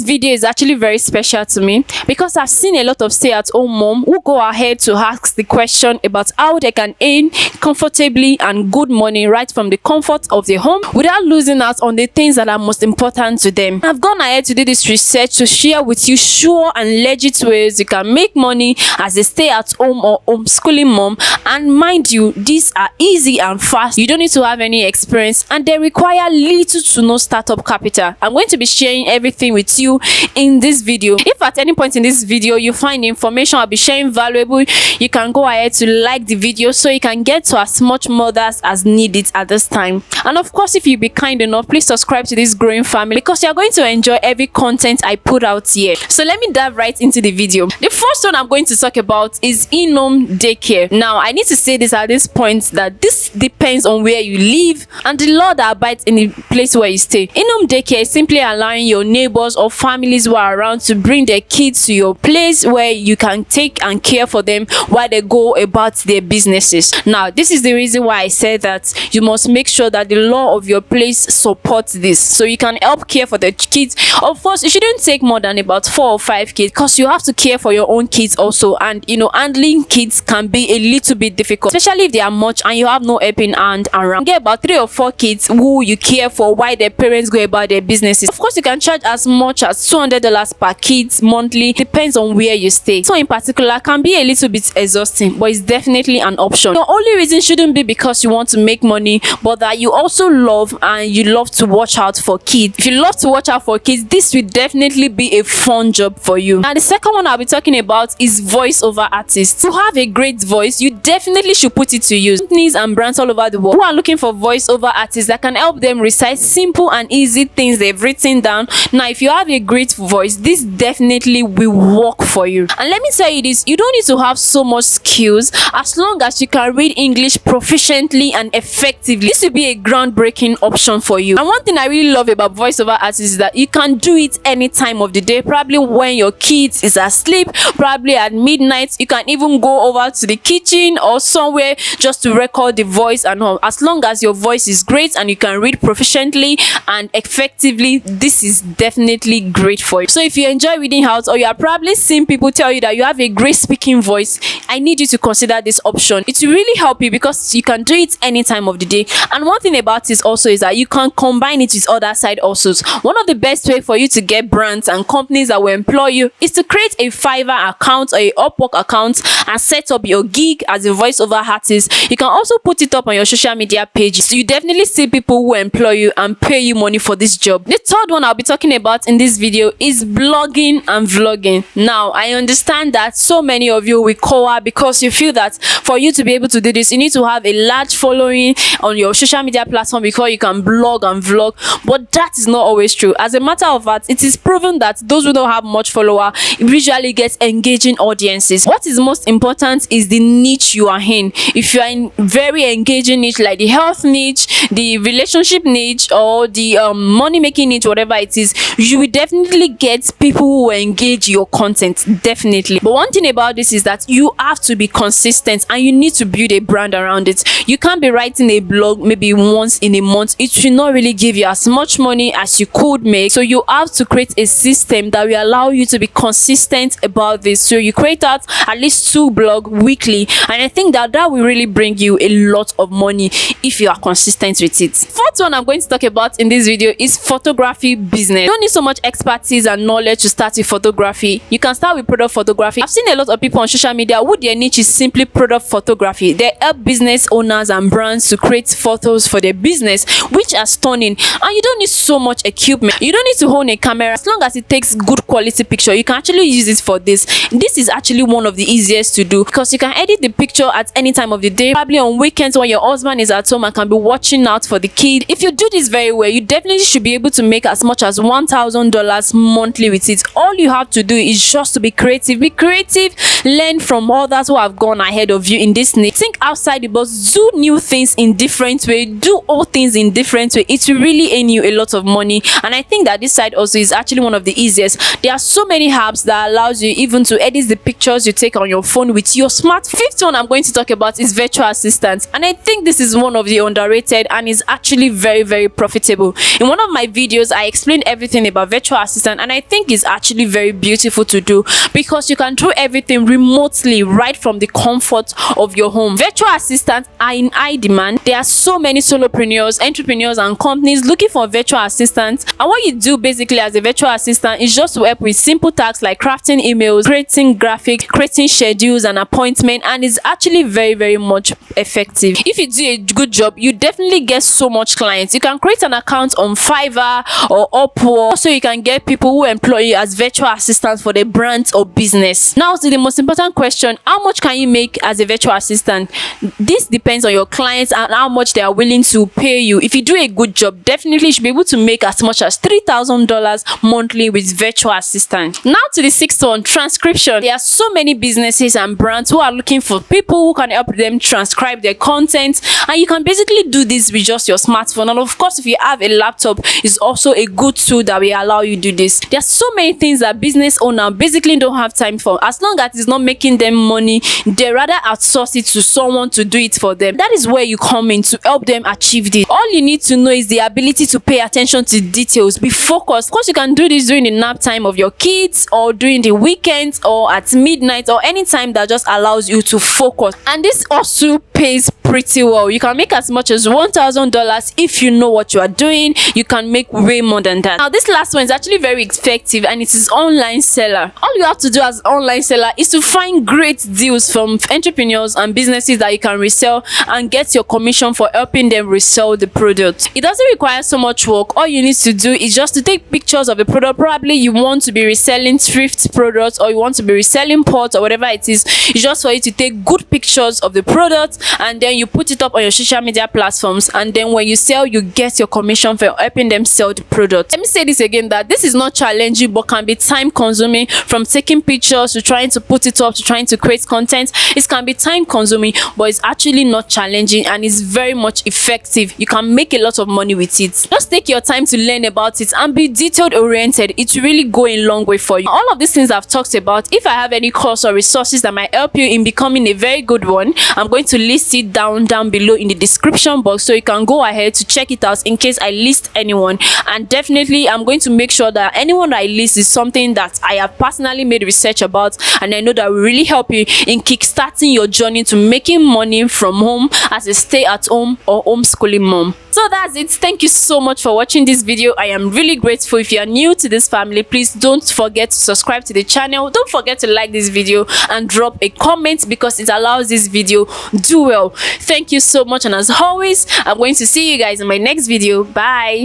video is actually very special to me because I've seen a lot of stay-at-home mom who go ahead to ask the question about how they can earn comfortably and good money right from the comfort of their home without losing out on the things that are most important to them. I've gone ahead to do this research to share with you sure and legit ways you can make money as a stay-at-home or homeschooling mom, and mind you, these are easy and fast. You don't need to have any experience and they require little to no startup capital. I'm going to be sharing everything with you in this video. If at any point in this video you find the information I'll be sharing valuable, you can go ahead to like the video so you can get to as much mothers as need it at this time. And of course, if you be kind enough, please subscribe to this growing family because you're going to enjoy every content I put out here. So let me dive right into the video. The first one I'm going to talk about is in-home daycare. Now I need to say this at this point that this depends on where you live and the law that abides in the place where you stay. In-home daycare is simply allowing your neighbors or families who are around to bring their kids to your place where you can take and care for them while they go about their businesses. Now this is the reason why I said that you must make sure that the law of your place supports this so you can help care for the kids. Of course, you shouldn't take more than about 4 or 5 kids because you have to care for your own kids also, and you know, handling kids can be a little bit difficult, especially if they are much and you have no helping hand around. Get about 3 or 4 kids who you care for while their parents go about their businesses. Of course, you can charge as much as $200 per kid monthly, depends on where you stay. So in particular can be a little bit exhausting, but it's definitely an option. The only reason shouldn't be because you want to make money, but that you also love and you love to watch out for kids. If you love to watch out for kids, this will definitely be a fun job for you. Now the second one I'll be talking about is voiceover artists. To have a great voice, you definitely should put it to use. Companies and brands all over the world who are looking for voiceover artists that can help them recite simple and easy things they've written down. Now if you have a great voice, this definitely will work for you. And let me tell you this, you don't need to have so much skills as long as you can read English proficiently and effectively. This will be a groundbreaking option for you. And one thing I really love about voiceover artists is that you can do it any time of the day, probably when your kids is asleep, probably at midnight. You can even go over to the kitchen or somewhere just to record the voice and all. As long as your voice is great and you can read proficiently and effectively, this is definitely great for you. So if you enjoy reading out or you are probably seeing people tell you that you have a great speaking voice, I need you to consider this option. It will really help you because you can do it any time of the day. And one thing about this also is that you can combine it with other side hustles. One of the best way for you to get brands and companies that will employ you is to create a Fiverr account or a Upwork account and set up your gig as a voiceover artist. You can also put it up on your social media pages. So you definitely see people who employ you and pay you money for this job. The third one I'll be talking about in this video is blogging and vlogging. Now I understand that so many of you will cower because you feel that for you to be able to do this, you need to have a large following on your social media platform before you can blog and vlog, but that is not always true. As a matter of fact, it is proven that those who don't have much follower usually get engaging audiences. What is most important is the niche you are in. If you are in very engaging niche like the health niche, the relationship niche, or the money making niche, whatever it is, you will definitely get people who will engage your content, definitely. But one thing about this is that you have to be consistent and you need to build a brand around it. You can't be writing a blog maybe once in a month. It will not really give you as much money as you could make. So you have to create a system that will allow you to be consistent about this. So you create out at least 2 blogs weekly, and I think that will really bring you a lot of money if you are consistent with it. Fourth one I'm going to talk about in this video is photography business. You don't need so much expertise and knowledge to start with photography. You can start with product photography. I've seen a lot of people on social media who their niche is simply product photography. They help business owners and brands to create photos for their business which are stunning, and you don't need so much equipment. You don't need to own a camera. As long as it takes good quality picture, you can actually use it for this. This is actually one of the easiest to do because you can edit the picture at any time of the day, probably on weekends when your husband is at home and can be watching out for the kid. If you do this very well, you definitely should be able to make as much as $1,000 monthly with it. All you have to do is just to be creative. Be creative, learn from others who have gone ahead of you in this niche. Think outside the box, do new things in different way, do all things in different way. It will really earn you a lot of money, and I think that this side also is actually one of the easiest. There are so many apps that allows you even to edit the pictures you take on your phone with your smartphone. Fifth one I'm going to talk about is virtual assistants, and I think this is one of the underrated and is actually very, very profitable. In one of my videos I explained everything about virtual virtual assistant, and I think it's actually very beautiful to do because you can do everything remotely right from the comfort of your home. Virtual assistants are in high demand. There are so many solopreneurs, entrepreneurs, and companies looking for virtual assistants, and what you do basically as a virtual assistant is just to help with simple tasks like crafting emails, creating graphics, creating schedules and appointments, and it's actually very much effective. If you do a good job, you definitely get so much clients. You can create an account on Fiverr or Upwork, so you can get people who employ you as virtual assistants for their brands or business. Now to the most important question: how much can you make as a virtual assistant? This depends on your clients and how much they are willing to pay you. If you do a good job, definitely you should be able to make as much as $3,000 monthly with virtual assistant. Now to the sixth one, transcription. There are so many businesses and brands who are looking for people who can help them transcribe their content, and you can basically do this with just your smartphone. And of course, if you have a laptop, it's also a good tool that will allow you to do this. There are so many things that business owners basically don't have time for. As long as it's not making them money, they rather outsource it to someone to do it for them. That is where you come in to help them achieve this. All you need to know is the ability to pay attention to details, be focused. Of course, you can do this during the nap time of your kids, or during the weekends, or at midnight, or any time that just allows you to focus. And this also pays pretty well. You can make as much as $1,000 if you know what you are doing. You can make way more than that. Now this last one is actually very effective, and it is online seller. All you have to do as an online seller is to find great deals from entrepreneurs and businesses that you can resell and get your commission for helping them resell the product. It doesn't require so much work. All you need to do is just to take pictures of the product. Probably you want to be reselling thrift products, or you want to be reselling pots, or whatever it is. It's just for you to take good pictures of the product, and then you put it up on your social media platforms, and then when you sell, you get your commission for helping them sell the product. Let me say this again, that this is not challenging but can be time consuming. From taking pictures to trying to put it up to trying to create content, it can be time consuming, but it's actually not challenging, and it's very much effective. You can make a lot of money with it. Just take your time to learn about it and be detailed oriented. It will really go a long way for you. All of these things I've talked about, if I have any course or resources that might help you in becoming a very good one, I'm going to list it down below in the description box, so you can go ahead to check it out in case I list anyone. And definitely I'm going to make sure that anyone that I list is something that I have personally made research about, and I know that will really help you in kickstarting your journey to making money from home as a stay-at-home or homeschooling mom. So that's it. Thank you so much for watching this video. I am really grateful. If you are new to this family, please don't forget to subscribe to the channel. Don't forget to like this video and drop a comment, because it allows this video do well. Thank you so much, and as always, I'm going to see you guys in my next video. Bye.